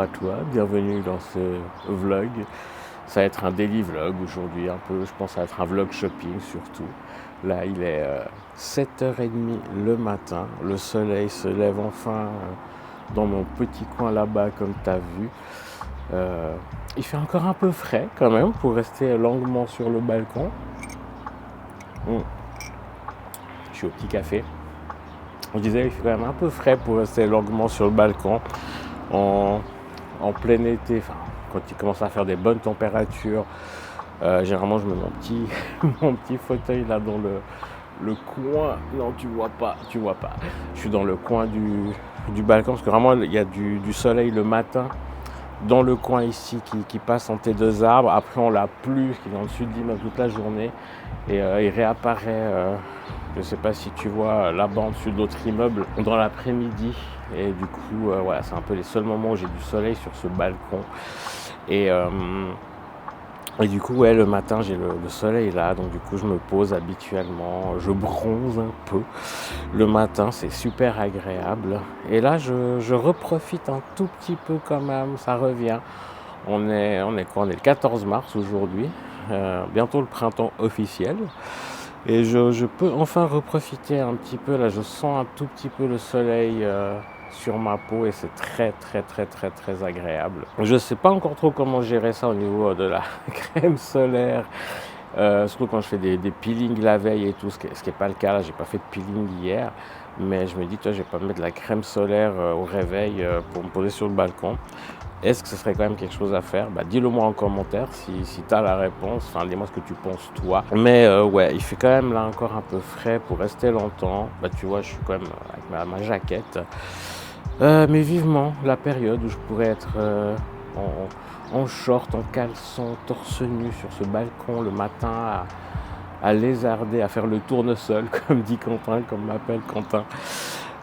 à toi, bienvenue dans ce vlog. Ça va être un daily vlog aujourd'hui, un peu, je pense que ça va être un vlog shopping surtout. Là, il est 7h30 le matin, le soleil se lève enfin dans mon petit coin là-bas comme tu as vu. Il fait encore un peu frais quand même pour rester longuement sur le balcon. Je suis au petit café. Je disais, il fait quand même un peu frais pour rester longuement sur le balcon en plein été, enfin, quand il commence à faire des bonnes températures. Généralement, je mets mon petit fauteuil là dans le coin. Non, tu vois pas. Je suis dans le coin du balcon parce que vraiment, il y a du soleil le matin dans le coin ici qui passe entre deux arbres. Après, on l'a plus, qui est dans le sud de l'immeuble toute la journée. Et il réapparaît, je ne sais pas si tu vois, là-bas en dessus de l'autre immeuble, dans l'après-midi. Et du coup, voilà, c'est un peu les seuls moments où j'ai du soleil sur ce balcon. Et du coup, ouais, le matin, j'ai le soleil là. Donc du coup, je me pose habituellement, je bronze un peu. Le matin, c'est super agréable. Et là, je reprofite un tout petit peu quand même, ça revient. On est quoi? On est le 14 mars aujourd'hui. Bientôt le printemps officiel. Et je peux enfin reprofiter un petit peu. Là, je sens un tout petit peu le soleil sur ma peau et c'est très agréable. Je ne sais pas encore trop comment gérer ça au niveau de la crème solaire. Surtout quand je fais des peelings la veille et tout, ce qui n'est pas le cas. Là, j'ai pas fait de peeling hier. Mais je me dis, toi, je vais pas me mettre de la crème solaire au réveil pour me poser sur le balcon. Est-ce que ce serait quand même quelque chose à faire? Dis-le moi en commentaire si tu as la réponse. Enfin, dis-moi ce que tu penses toi. Mais ouais, il fait quand même là encore un peu frais pour rester longtemps. Tu vois, je suis quand même avec ma jaquette. Mais vivement la période où je pourrais être en short, en caleçon, torse nu sur ce balcon le matin à lézarder, à faire le tournesol, comme dit Quentin, comme m'appelle Quentin.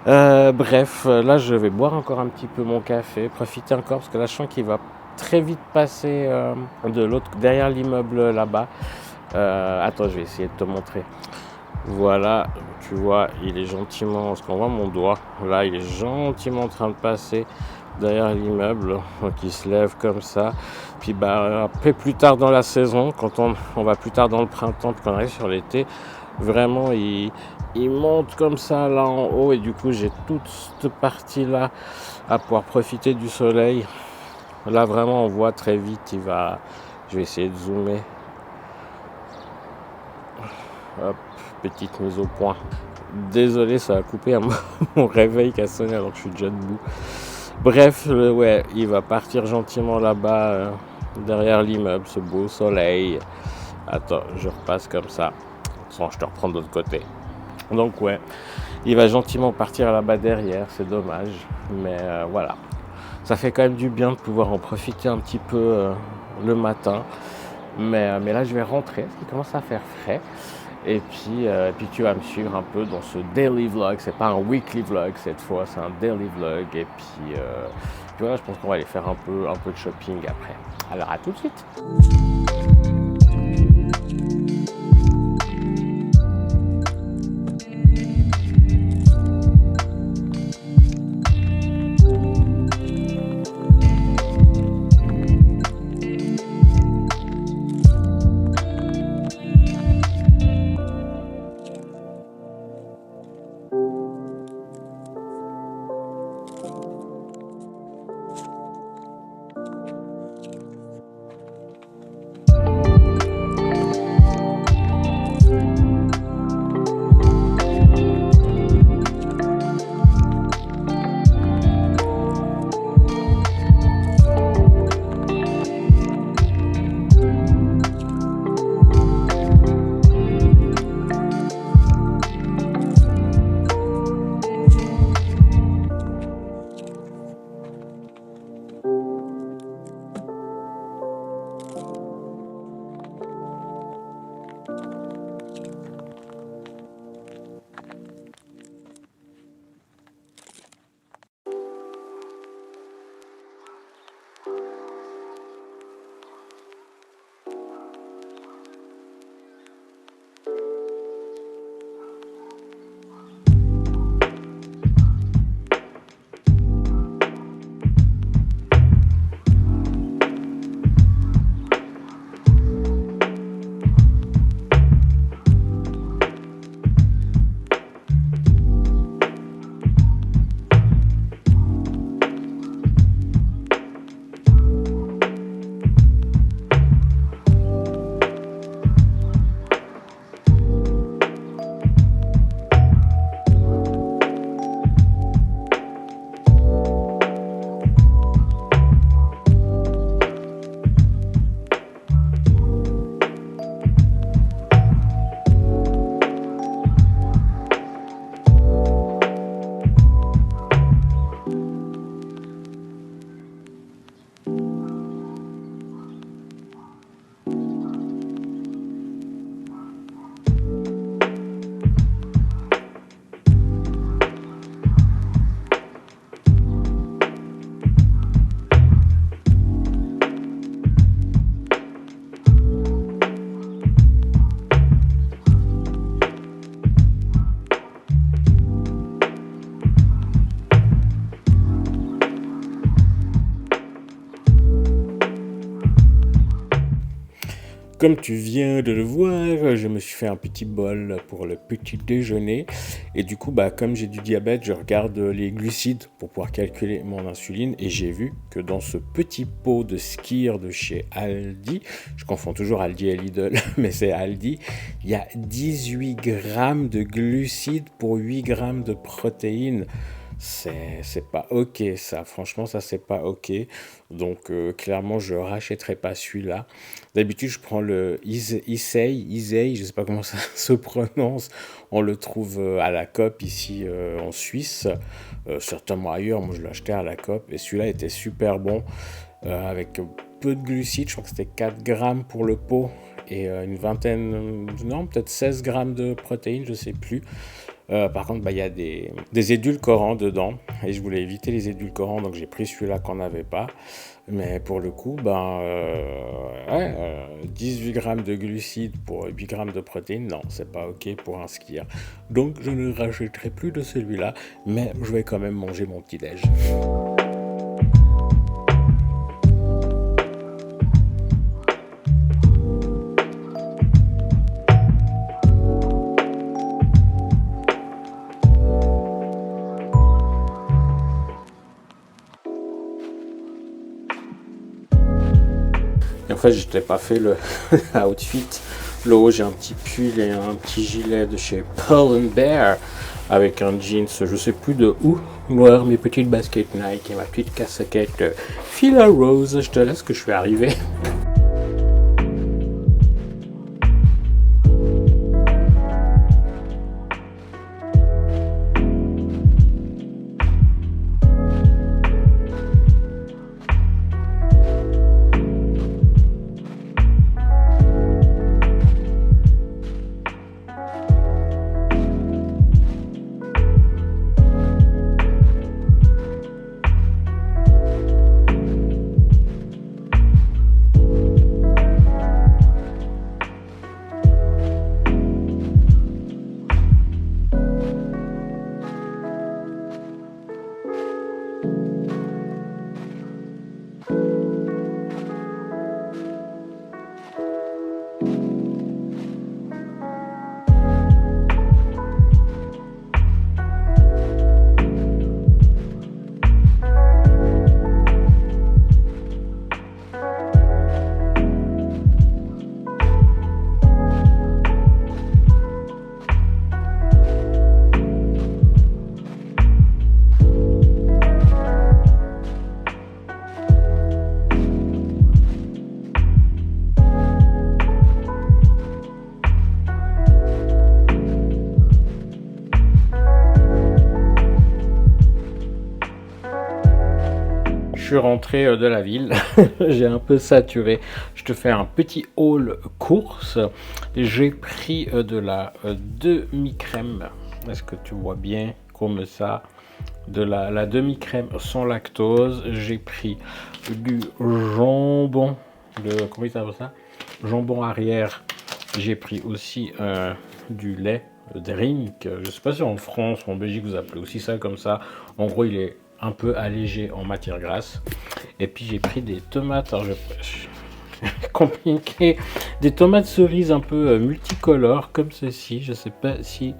Bref, là je vais boire encore un petit peu mon café, profiter encore parce que là je sens qu'il va très vite passer de l'autre, derrière l'immeuble là-bas. Attends, je vais essayer de te montrer. Voilà, tu vois, il est gentiment, parce qu'on voit mon doigt, là il est gentiment en train de passer derrière l'immeuble, donc il se lève comme ça. Puis après plus tard dans la saison, quand on va plus tard dans le printemps, puis qu'on arrive sur l'été, vraiment il monte comme ça là en haut et du coup j'ai toute cette partie là à pouvoir profiter du soleil. Là vraiment on voit très vite, je vais essayer de zoomer. Hop, petite mise au point. Désolé, ça a coupé mon réveil qui a sonné alors que je suis déjà debout. Bref, ouais, il va partir gentiment là-bas, derrière l'immeuble, ce beau soleil. Attends, je repasse comme ça. Sans, je te reprends de l'autre côté. Donc ouais, il va gentiment partir là-bas derrière, c'est dommage. Mais voilà, ça fait quand même du bien de pouvoir en profiter un petit peu le matin. Mais là, je vais rentrer, parce qu'il commence à faire frais. Et puis tu vas me suivre un peu dans ce daily vlog. C'est pas un weekly vlog cette fois, c'est un daily vlog. Et puis voilà, je pense qu'on va aller faire un peu de shopping après. Alors à tout de suite. Comme tu viens de le voir, je me suis fait un petit bol pour le petit déjeuner. Et du coup, comme j'ai du diabète, je regarde les glucides pour pouvoir calculer mon insuline. Et j'ai vu que dans ce petit pot de Skyr de chez Aldi, je confonds toujours Aldi et Lidl, mais c'est Aldi, il y a 18 grammes de glucides pour 8 grammes de protéines. C'est pas ok ça, franchement ça c'est pas ok. Donc clairement je rachèterai pas celui-là. D'habitude je prends le Isei, je sais pas comment ça se prononce. On le trouve à la COP ici en Suisse, certainement ailleurs, moi je l'ai acheté à la COP et celui-là était super bon avec peu de glucides, je crois que c'était 4 grammes pour le pot et une vingtaine, non peut-être 16 grammes de protéines, je sais plus. Par contre, il y a des édulcorants dedans et je voulais éviter les édulcorants, donc j'ai pris celui-là qu'on n'avait pas. Mais pour le coup, 18 grammes de glucides pour 8 grammes de protéines, non, c'est pas ok pour un skieur. Donc je ne rachèterai plus de celui-là, mais je vais quand même manger mon petit-déj. Et en fait, je t'ai pas fait le outfit. Le haut, j'ai un petit pull et un petit gilet de chez Pull & Bear avec un jeans, je sais plus de où, noir, mes petites baskets Nike et ma petite casquette Fila Rose. Je te laisse que je suis arrivé. Je suis rentré de la ville, j'ai un peu saturé. Je te fais un petit haul course. J'ai pris de la demi-crème. Est-ce que tu vois bien comme ça? De la demi-crème sans lactose. J'ai pris du jambon, comment il s'appelle ça? Jambon arrière. J'ai pris aussi du lait drink. Je ne sais pas si en France ou en Belgique vous appelez aussi ça comme ça. En gros, il est un peu allégé en matière grasse. Et puis j'ai pris des tomates, alors compliqué, des tomates cerises un peu multicolores comme ceci. Je sais pas si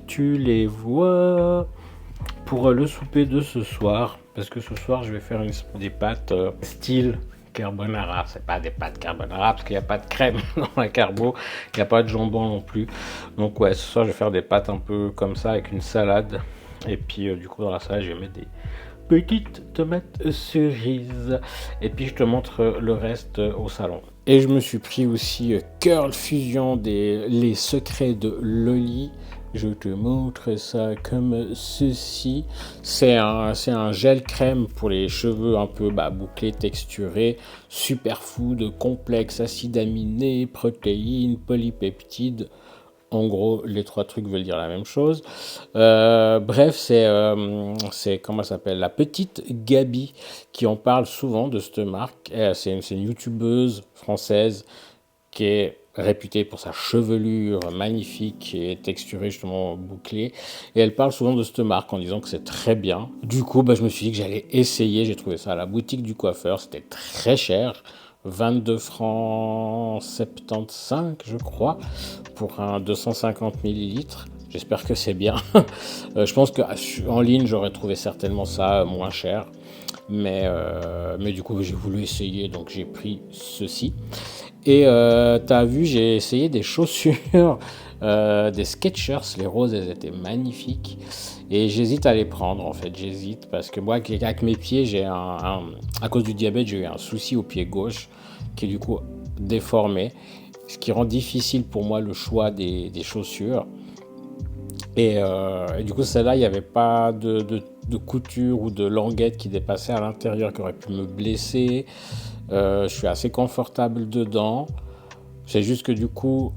tu les vois, pour le souper de ce soir, parce que ce soir je vais faire des pâtes style carbonara. C'est pas des pâtes carbonara parce qu'il n'y a pas de crème dans la carbo, il n'y a pas de jambon non plus. Donc ouais, ce soir je vais faire des pâtes un peu comme ça avec une salade. Et puis du coup dans la salade je vais mettre des petites tomates cerises. Et puis je te montre le reste au salon. Et je me suis pris aussi Curl Fusion, les secrets de Loli. Je te montre ça comme ceci. C'est un gel crème pour les cheveux un peu bouclés, texturés, superfood, complexe, acides aminés, protéines, polypeptides. En gros, les trois trucs veulent dire la même chose. Bref, c'est comment ça s'appelle, la petite Gabi qui en parle souvent de cette marque. C'est une youtubeuse française qui est réputée pour sa chevelure magnifique et texturée, justement bouclée. Et elle parle souvent de cette marque en disant que c'est très bien. Du coup, je me suis dit que j'allais essayer. J'ai trouvé ça à la boutique du coiffeur. C'était très cher. 22 francs 75, je crois, pour un 250 millilitres. J'espère que c'est bien. Je pense qu'en ligne, j'aurais trouvé certainement ça moins cher. Mais du coup, j'ai voulu essayer, donc j'ai pris ceci. Et t'as vu, j'ai essayé des chaussures, des Skechers. Les roses, elles étaient magnifiques. Et j'hésite à les prendre, en fait. J'hésite parce que moi, avec mes pieds, à cause du diabète, j'ai eu un souci au pied gauche qui est du coup déformé. Ce qui rend difficile pour moi le choix des chaussures. Et du coup, celle-là, il n'y avait pas de couture ou de languette qui dépassait à l'intérieur, qui aurait pu me blesser. Je suis assez confortable dedans. C'est juste que du coup,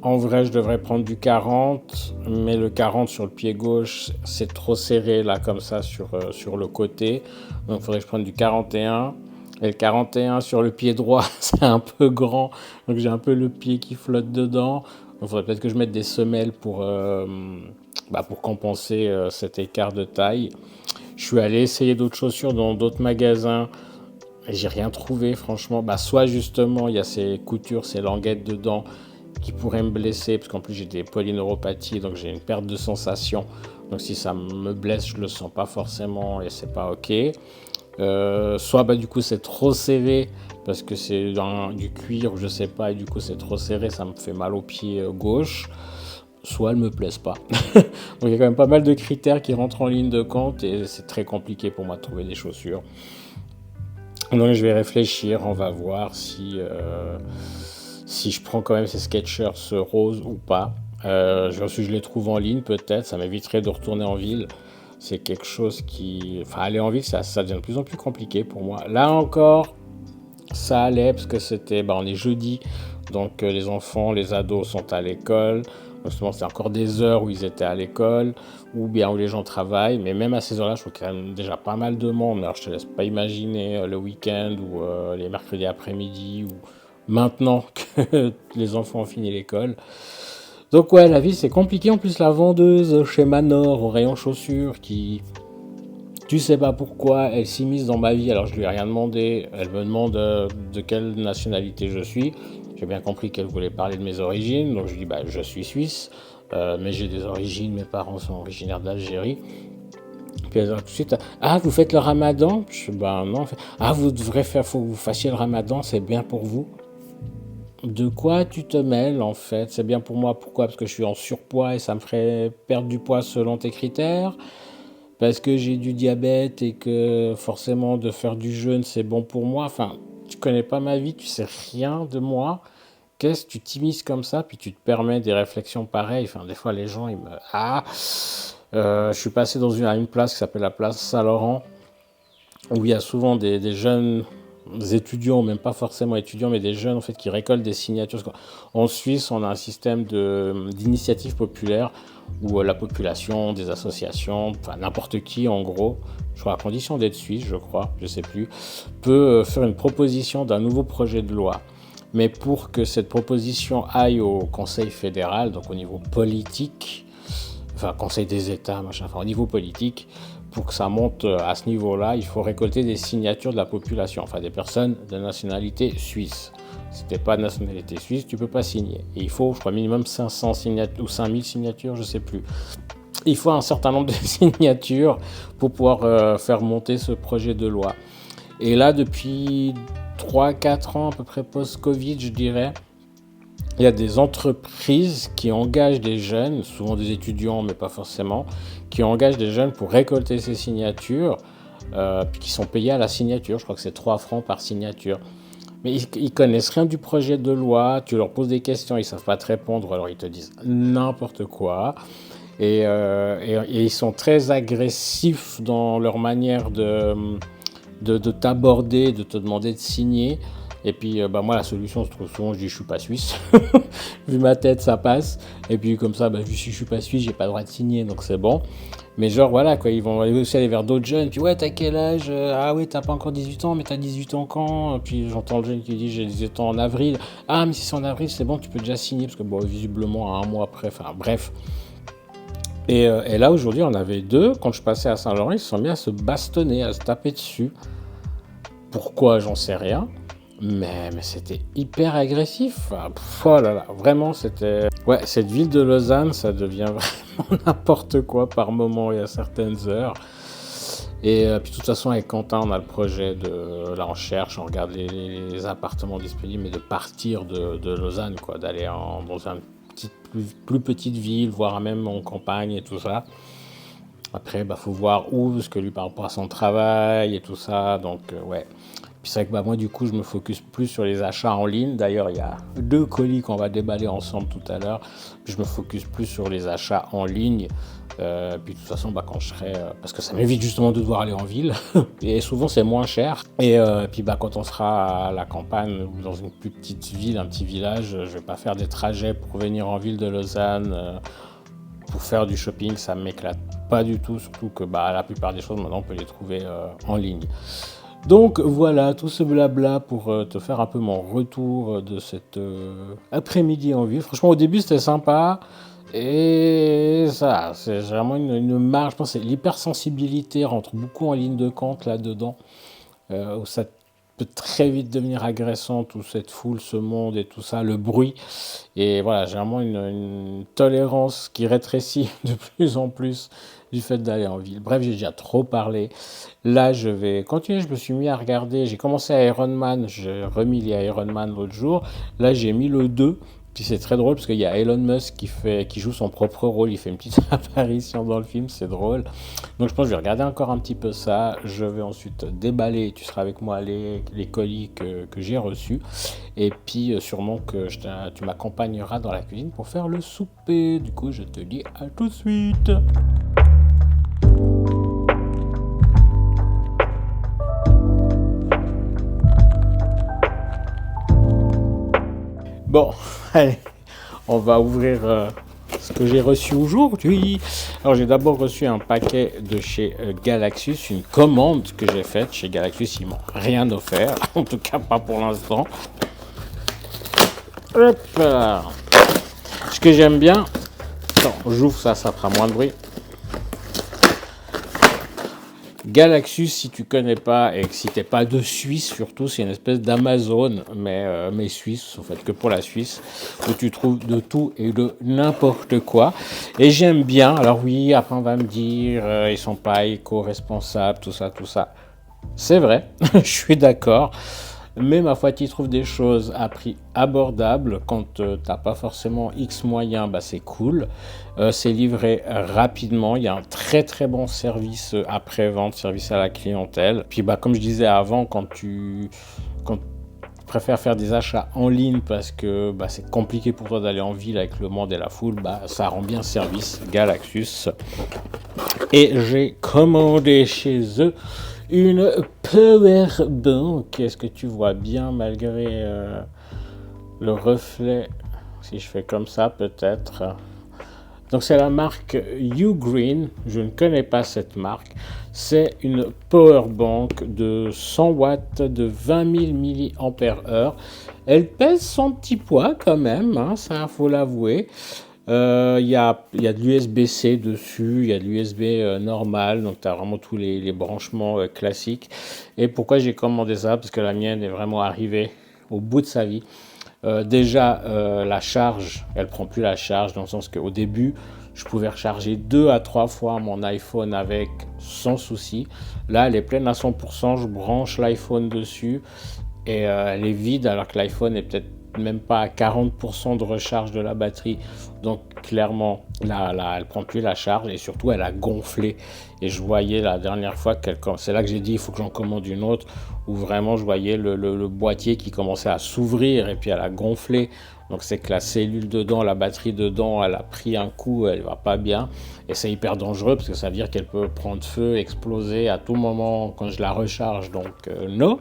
en vrai, je devrais prendre du 40, mais le 40 sur le pied gauche, c'est trop serré là, comme ça, sur le côté. Donc, il faudrait que je prenne du 41. Et le 41 sur le pied droit, c'est un peu grand. Donc, j'ai un peu le pied qui flotte dedans. Il faudrait peut-être que je mette des semelles pour compenser cet écart de taille. Je suis allé essayer d'autres chaussures dans d'autres magasins. Et j'ai rien trouvé, franchement. Soit justement, il y a ces coutures, ces languettes dedans qui pourraient me blesser, parce qu'en plus j'ai des polyneuropathies, donc j'ai une perte de sensation. Donc si ça me blesse, je le sens pas forcément et c'est pas ok. Soit du coup c'est trop serré parce que c'est du cuir ou je sais pas, et du coup c'est trop serré, ça me fait mal au pied gauche. Soit elles me plaisent pas. Donc il y a quand même pas mal de critères qui rentrent en ligne de compte et c'est très compliqué pour moi de trouver des chaussures. Donc je vais réfléchir, on va voir si je prends quand même ces Skechers roses ou pas. Si je les trouve en ligne peut-être, ça m'éviterait de retourner en ville. C'est quelque chose aller en ville, ça devient de plus en plus compliqué pour moi. Là encore, ça allait parce que on est jeudi, donc les enfants, les ados sont à l'école. Justement, c'est encore des heures où ils étaient à l'école ou bien où les gens travaillent. Mais même à ces heures-là, je trouve qu'il y a déjà pas mal de monde. Alors, je te laisse pas imaginer le week-end ou les mercredis après-midi ou maintenant que les enfants ont fini l'école. Donc ouais, la vie c'est compliqué. En plus, la vendeuse chez Manor au rayon chaussures tu sais pas pourquoi, elle s'immisce dans ma vie. Alors je lui ai rien demandé. Elle me demande de quelle nationalité je suis. J'ai bien compris qu'elle voulait parler de mes origines. Donc je dis je suis suisse. Mais j'ai des origines, mes parents sont originaires d'Algérie. Puis elle dit tout de suite, ah vous faites le ramadan? Je dis non. Ah faut que vous fassiez le ramadan, c'est bien pour vous. De quoi tu te mêles en fait? C'est bien pour moi, pourquoi? Parce que je suis en surpoids et ça me ferait perdre du poids selon tes critères? Parce que j'ai du diabète et que forcément de faire du jeûne c'est bon pour moi? Enfin, tu connais pas ma vie, tu sais rien de moi. Qu'est-ce que tu t'immisces comme ça, puis tu te permets des réflexions pareilles? Enfin, des fois les gens ils me... je suis passé à une place qui s'appelle la place Saint-Laurent, où il y a souvent des jeunes étudiants, même pas forcément étudiants, mais des jeunes en fait qui récoltent des signatures. En Suisse, on a un système d'initiative populaire où la population, des associations, enfin n'importe qui en gros, je crois à condition d'être suisse, je crois, je sais plus, peut faire une proposition d'un nouveau projet de loi. Mais pour que cette proposition aille au Conseil fédéral, donc au niveau politique, enfin Conseil des États, au niveau politique, pour que ça monte à ce niveau-là, il faut récolter des signatures de la population, enfin des personnes de nationalité suisse. Si tu n'es pas de nationalité suisse, tu ne peux pas signer. Et il faut, je crois, minimum 500 signatures ou 5000 signatures, je ne sais plus. Il faut un certain nombre de signatures pour pouvoir faire monter ce projet de loi. Et là, depuis 3-4 ans, à peu près post-Covid, je dirais, il y a des entreprises qui engagent des jeunes, souvent des étudiants, mais pas forcément, qui engagent des jeunes pour récolter ces signatures, puis qui sont payés à la signature. Je crois que c'est 3 francs par signature. Mais ils connaissent rien du projet de loi, tu leur poses des questions, ils savent pas te répondre, alors ils te disent n'importe quoi. Et ils sont très agressifs dans leur manière de t'aborder, de te demander de signer. Et puis moi la solution, je trouve souvent, je dis je suis pas suisse. Vu ma tête, ça passe. Et puis comme ça, vu que je suis pas suisse, j'ai pas le droit de signer, donc c'est bon. Mais genre voilà quoi, ils vont aussi aller vers d'autres jeunes. Puis ouais, t'as quel âge? Ah oui, t'as pas encore 18 ans, mais t'as 18 ans quand? Puis j'entends le jeune qui dit j'ai 18 ans en avril. Ah mais si c'est en avril, c'est bon, tu peux déjà signer. Parce que visiblement à un mois après, enfin bref. Et là aujourd'hui, on avait deux. Quand je passais à Saint-Laurent, ils se sont mis à se bastonner, à se taper dessus. Pourquoi? J'en sais rien. mais c'était hyper agressif. Ah, oh là là, vraiment, c'était... Ouais, cette ville de Lausanne, ça devient vraiment n'importe quoi par moment et à certaines heures. Et puis de toute façon, avec Quentin, on a le projet de... Là, on cherche, on regarde les appartements disponibles, mais de partir de Lausanne, quoi, d'aller dans une plus petite ville, voire même en campagne et tout ça. Après, faut voir où, ce que lui par rapport à son travail et tout ça. Donc, ouais. Puis c'est vrai que moi, du coup, je me focus plus sur les achats en ligne. D'ailleurs, il y a 2 colis qu'on va déballer ensemble tout à l'heure. Puis je me focus plus sur les achats en ligne. Puis de toute façon, quand je serai... parce que ça m'évite justement de devoir aller en ville. Et souvent, c'est moins cher. Et puis quand on sera à la campagne ou dans une plus petite ville, un petit village, je vais pas faire des trajets pour venir en ville de Lausanne. Pour faire du shopping, ça ne m'éclate pas du tout. Surtout que la plupart des choses, maintenant, on peut les trouver en ligne. Donc voilà, tout ce blabla pour te faire un peu mon retour de cet après-midi en ville. Franchement, au début, c'était sympa. Et ça, c'est vraiment une marge. Je pense que l'hypersensibilité rentre beaucoup en ligne de compte là-dedans. Où ça peut très vite devenir agressant, toute cette foule, ce monde et tout ça, le bruit. Et voilà, j'ai vraiment une tolérance qui rétrécit de plus en plus du fait d'aller en ville. Bref, j'ai déjà trop parlé. Là, je vais continuer. Je me suis mis à regarder. J'ai commencé à Iron Man. J'ai remis les Iron Man l'autre jour. Là, j'ai mis le 2. Puis c'est très drôle parce qu'il y a Elon Musk qui joue son propre rôle. Il fait une petite apparition dans le film. C'est drôle. Donc je pense que je vais regarder encore un petit peu ça. Je vais ensuite déballer. Tu seras avec moi les colis que j'ai reçus. Et puis sûrement que tu m'accompagneras dans la cuisine pour faire le souper. Du coup, je te dis à tout de suite. Bon, allez, on va ouvrir ce que j'ai reçu aujourd'hui. Alors, j'ai d'abord reçu un paquet de chez Galaxus, une commande que j'ai faite chez Galaxus. Ils m'ont rien offert, en tout cas pas pour l'instant. Hop là. Ce que j'aime bien, attends, j'ouvre ça, ça fera moins de bruit. Galaxus, si tu connais pas et que si t'es pas de Suisse surtout, c'est une espèce d'Amazon, mais suisse, en fait, que pour la Suisse, où tu trouves de tout et de n'importe quoi. Et j'aime bien. Alors oui, après on va me dire, ils sont pas éco-responsables, tout ça, tout ça. C'est vrai, je suis d'accord. Mais ma foi, tu trouves des choses à prix abordable. Quand t'as pas forcément X moyens, c'est cool. C'est livré rapidement. Il y a un très très bon service après-vente, service à la clientèle. Puis comme je disais avant, quand tu préfères faire des achats en ligne parce que c'est compliqué pour toi d'aller en ville avec le monde et la foule, ça rend bien service, Galaxus. Et j'ai commandé chez eux une power bank. Est-ce que tu vois bien malgré le reflet? Si je fais comme ça, peut-être. Donc, c'est la marque Ugreen. Je ne connais pas cette marque. C'est une power bank de 100 watts de 20 000 mAh. Elle pèse son petit poids quand même, hein, ça, faut l'avouer. Il y a de l'USB-C dessus, il y a de l'USB normal, donc tu as vraiment tous les branchements classiques. Et pourquoi j'ai commandé ça? Parce que la mienne est vraiment arrivée au bout de sa vie. Déjà, la charge, elle prend plus la charge, dans le sens qu'au début, je pouvais recharger 2 à 3 fois mon iPhone avec sans souci. Là, elle est pleine à 100%, je branche l'iPhone dessus et elle est vide, alors que l'iPhone est peut-être même pas à 40% de recharge de la batterie. Donc clairement, là, elle prend plus la charge et surtout, elle a gonflé. Et je voyais la dernière fois, c'est là que j'ai dit, il faut que j'en commande une autre, où vraiment je voyais le boîtier qui commençait à s'ouvrir et puis elle a gonflé. Donc c'est que la cellule dedans, la batterie dedans, elle a pris un coup, elle va pas bien. Et c'est hyper dangereux parce que ça veut dire qu'elle peut prendre feu, exploser à tout moment quand je la recharge. Donc non.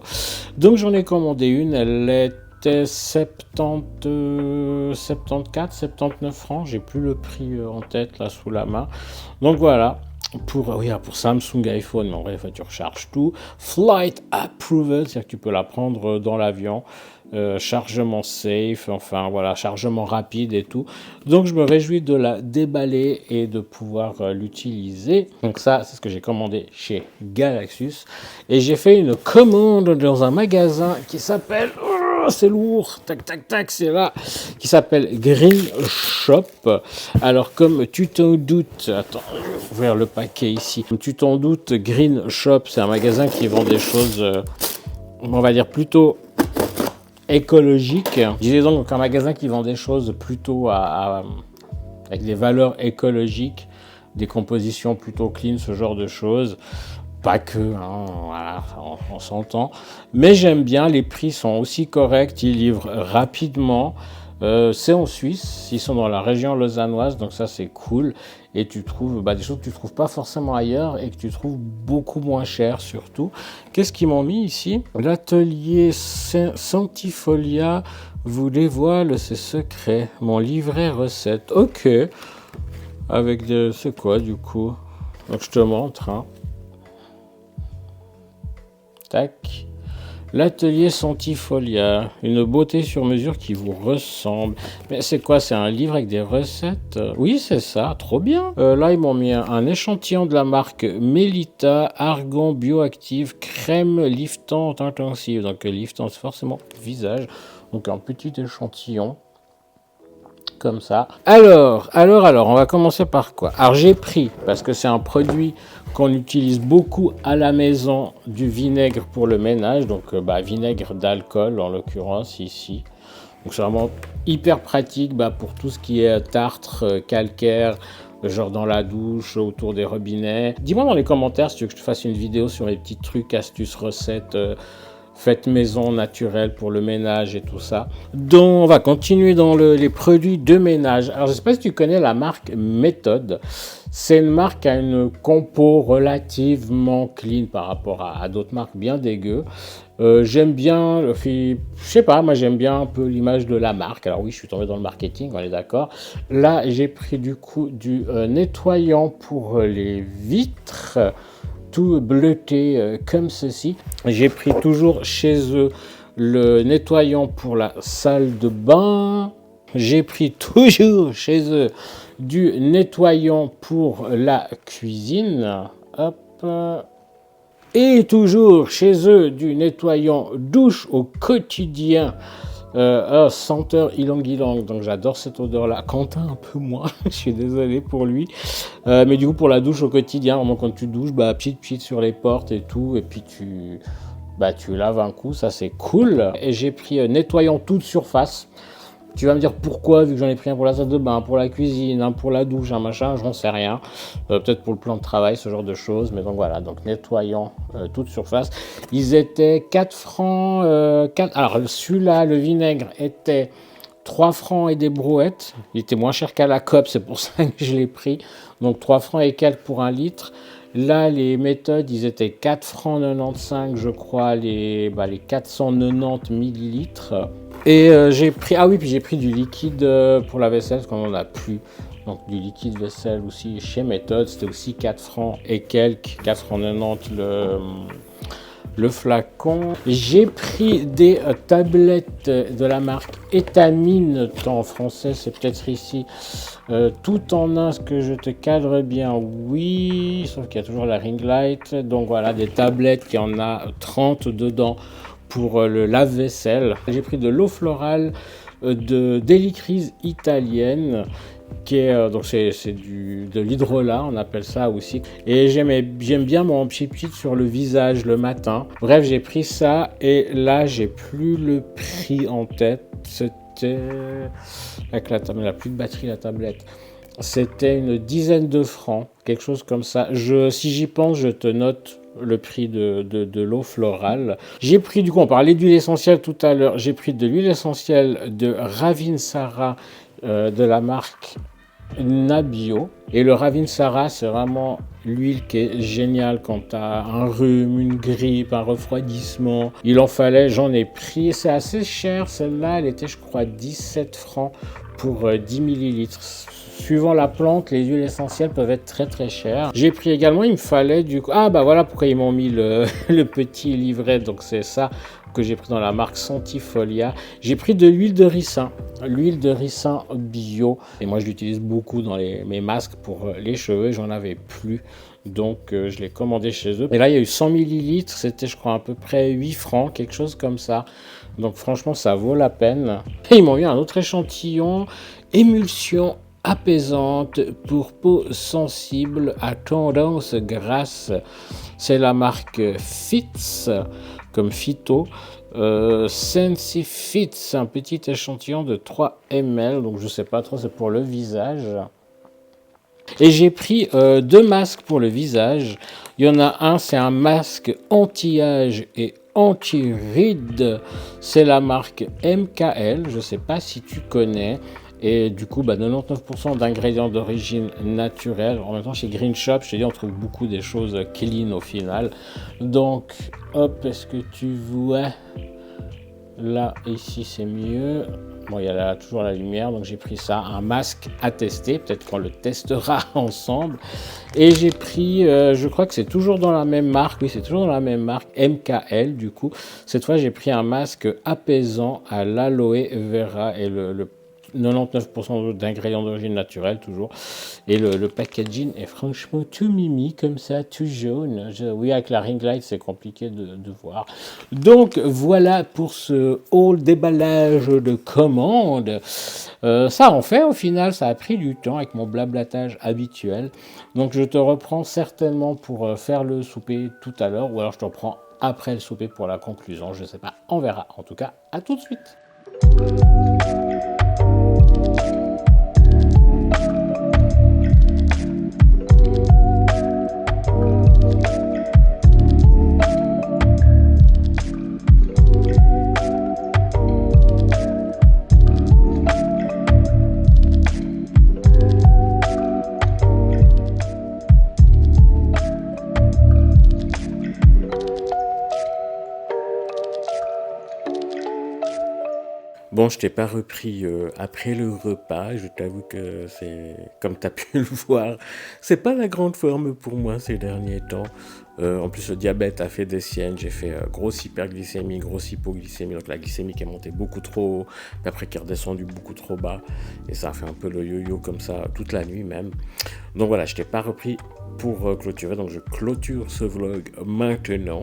Donc j'en ai commandé une, elle est 74, 79 francs, j'ai plus le prix en tête là sous la main. Donc voilà, pour Samsung, iPhone, mais en vrai tu recharges tout. Flight Approval, c'est-à-dire que tu peux la prendre dans l'avion. Chargement safe, enfin voilà, chargement rapide et tout. Donc je me réjouis de la déballer et de pouvoir l'utiliser. Donc ça, c'est ce que j'ai commandé chez Galaxus. Et j'ai fait une commande dans un magasin qui s'appelle... Oh, c'est lourd, tac, tac, tac, c'est là, qui s'appelle Green Shop. Alors, comme tu t'en doutes, attends, je vais ouvrir le paquet ici. Comme tu t'en doutes, Green Shop, c'est un magasin qui vend des choses, on va dire, plutôt écologiques. Je disais donc un magasin qui vend des choses plutôt avec des valeurs écologiques, des compositions plutôt clean, ce genre de choses. Pas que, hein, voilà, on s'entend. Mais j'aime bien, les prix sont aussi corrects, ils livrent rapidement. C'est en Suisse, ils sont dans la région lausannoise, donc ça c'est cool. Et tu trouves des choses que tu ne trouves pas forcément ailleurs et que tu trouves beaucoup moins cher surtout. Qu'est-ce qu'ils m'ont mis ici? L'atelier Sanctifolia vous dévoile ses secrets. Mon livret recette. Ok. Avec c'est quoi du coup? Donc je te montre, hein. Tac. L'atelier Sanctifolia, une beauté sur mesure qui vous ressemble. Mais c'est quoi? C'est un livre avec des recettes? Oui, c'est ça, trop bien. Là, ils m'ont mis un échantillon de la marque Melita, argan bioactive, crème liftante intensive. Donc, liftant, c'est forcément visage. Donc, un petit échantillon. Comme ça. Alors, on va commencer par quoi? Alors, j'ai pris, parce que c'est un produit qu'on utilise beaucoup à la maison, du vinaigre pour le ménage, donc vinaigre d'alcool en l'occurrence ici. Donc, c'est vraiment hyper pratique pour tout ce qui est tartre, calcaire, genre dans la douche, autour des robinets. Dis-moi dans les commentaires si tu veux que je te fasse une vidéo sur les petits trucs, astuces, recettes, faites maison naturelle pour le ménage et tout ça. Donc, on va continuer dans les produits de ménage. Alors, je ne sais pas si tu connais la marque Méthode. C'est une marque qui a une compo relativement clean par rapport à d'autres marques bien dégueu. J'aime bien, je sais pas, moi j'aime bien un peu l'image de la marque. Alors oui, je suis tombé dans le marketing, on est d'accord. Là, j'ai pris du coup du nettoyant pour les vitres, tout bleuté comme ceci. J'ai pris toujours chez eux le nettoyant pour la salle de bain. J'ai pris toujours chez eux du nettoyant pour la cuisine. Hop. Et toujours chez eux du nettoyant douche au quotidien. Senteur ylang-ylang, donc j'adore cette odeur là. Quentin un peu moins, je suis désolé pour lui, mais du coup pour la douche au quotidien, vraiment quand tu douches, pchit sur les portes et tout, et puis tu laves un coup, ça c'est cool. Et j'ai pris nettoyant toute surface. Tu vas me dire pourquoi, vu que j'en ai pris un pour la salle de bain, pour la cuisine, un pour la douche, un machin, j'en sais rien. Peut-être pour le plan de travail, ce genre de choses. Mais donc voilà, donc nettoyant toute surface. Ils étaient 4 francs. Alors celui-là, le vinaigre, était 3 francs et des brouettes. Il était moins cher qu'à la COP, c'est pour ça que je l'ai pris. Donc 3 francs et quelques pour un litre. Là, les méthodes, ils étaient 4 francs 95, je crois, les 490 millilitres. Et j'ai pris, puis j'ai pris du liquide pour la vaisselle, parce qu'on n'en a plus. Donc du liquide vaisselle aussi chez Méthode, c'était aussi 4 francs et quelques, 4 francs 90 le flacon. J'ai pris des tablettes de la marque Étamine, en français c'est peut-être ici, tout en un, ce que je te cadre bien, oui, sauf qu'il y a toujours la ring light. Donc voilà, des tablettes qui en a 30 dedans pour le lave-vaisselle. J'ai pris de l'eau florale de délicrise italienne, qui est donc c'est de l'hydrolat, on appelle ça aussi. Et j'aime bien mon pchit sur le visage le matin. Bref, j'ai pris ça et là j'ai plus le prix en tête. C'était avec la tablette, elle a plus de batterie la tablette. C'était une dizaine de francs, quelque chose comme ça. Si j'y pense, je te note le prix de l'eau florale. J'ai pris, du coup, on parlait d'huile essentielle tout à l'heure, j'ai pris de l'huile essentielle de Ravinsara, de la marque Nabio. Et le Ravinsara, c'est vraiment l'huile qui est géniale quand tu as un rhume, une grippe, un refroidissement. Il en fallait, j'en ai pris. C'est assez cher, celle-là, elle était, je crois, 17 francs pour 10 millilitres. Suivant la plante, les huiles essentielles peuvent être très très chères. J'ai pris également, il me fallait du coup... voilà pourquoi ils m'ont mis le petit livret. Donc c'est ça que j'ai pris dans la marque Sanctifolia. J'ai pris de l'huile de ricin. L'huile de ricin bio. Et moi je l'utilise beaucoup dans mes masques pour les cheveux. J'en avais plus. Donc je l'ai commandé chez eux. Et là il y a eu 100 millilitres, c'était je crois à peu près 8 francs, quelque chose comme ça. Donc franchement ça vaut la peine. Et ils m'ont eu un autre échantillon, émulsion apaisante pour peau sensible à tendance grasse. C'est la marque Fitz, comme Phyto. Sensifit, un petit échantillon de 3 ml, donc je sais pas trop, c'est pour le visage. Et j'ai pris 2 masques pour le visage. Il y en a un, c'est un masque anti-âge et anti-rides. C'est la marque MKL, je sais pas si tu connais. Et du coup, 99% d'ingrédients d'origine naturelle. En même temps, chez Green Shop, je te dis, on trouve beaucoup des choses clean au final. Donc, hop, est-ce que tu vois? Là, ici, c'est mieux. Bon, il y a toujours la lumière, donc j'ai pris ça, un masque à tester. Peut-être qu'on le testera ensemble. Et j'ai pris, je crois que c'est toujours dans la même marque. Oui, c'est toujours dans la même marque, MKL, du coup. Cette fois, j'ai pris un masque apaisant à l'aloe vera et le 99% d'ingrédients d'origine naturelle, toujours. Et le packaging est franchement tout mimi, comme ça, tout jaune. Oui, avec la ring light, c'est compliqué de voir. Donc, voilà pour ce haul déballage de commandes. Ça en fait, au final, ça a pris du temps avec mon blablatage habituel. Donc, je te reprends certainement pour faire le souper tout à l'heure, ou alors je te reprends après le souper pour la conclusion. Je ne sais pas, on verra. En tout cas, à tout de suite. Bon, je t'ai pas repris après le repas. Je t'avoue que c'est, comme tu as pu le voir, c'est pas la grande forme pour moi ces derniers temps. En plus, le diabète a fait des siennes. J'ai fait grosse hyperglycémie, grosse hypoglycémie. Donc la glycémie qui est montée beaucoup trop haut, puis après qui est redescendue beaucoup trop bas. Et ça a fait un peu le yo-yo comme ça toute la nuit même. Donc voilà, je t'ai pas repris pour clôturer. Donc je clôture ce vlog maintenant.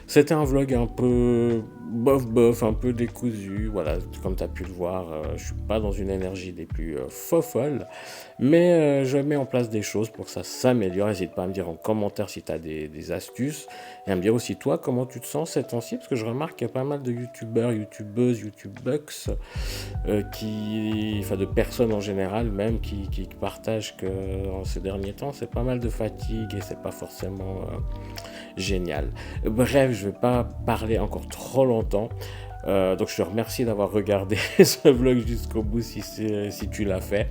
C'était un vlog un peu bof, un peu décousu. Voilà, comme tu as pu le voir, je suis pas dans une énergie des plus folles. Mais je mets en place des choses pour que ça s'améliore. N'hésite pas à me dire en commentaire si tu as des astuces. Et à me dire aussi toi comment tu te sens ces temps-ci. Parce que je remarque qu'il y a pas mal de youtubeurs, youtubeuses, youtubucks enfin de personnes en général même qui partagent que ces derniers temps c'est pas mal de fatigue et c'est pas forcément génial. Bref, je vais pas parler encore trop longtemps. Donc je te remercie d'avoir regardé ce vlog jusqu'au bout si tu l'as fait.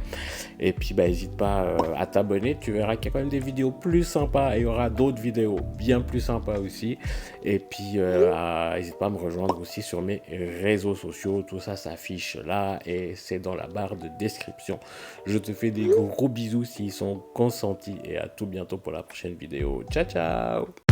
Et puis n'hésite pas à t'abonner, tu verras qu'il y a quand même des vidéos plus sympas et il y aura d'autres vidéos bien plus sympas aussi. Et puis n'hésite pas à me rejoindre aussi sur mes réseaux sociaux, tout ça s'affiche là et c'est dans la barre de description. Je te fais des gros bisous s'ils sont consentis et à tout bientôt pour la prochaine vidéo. Ciao ciao.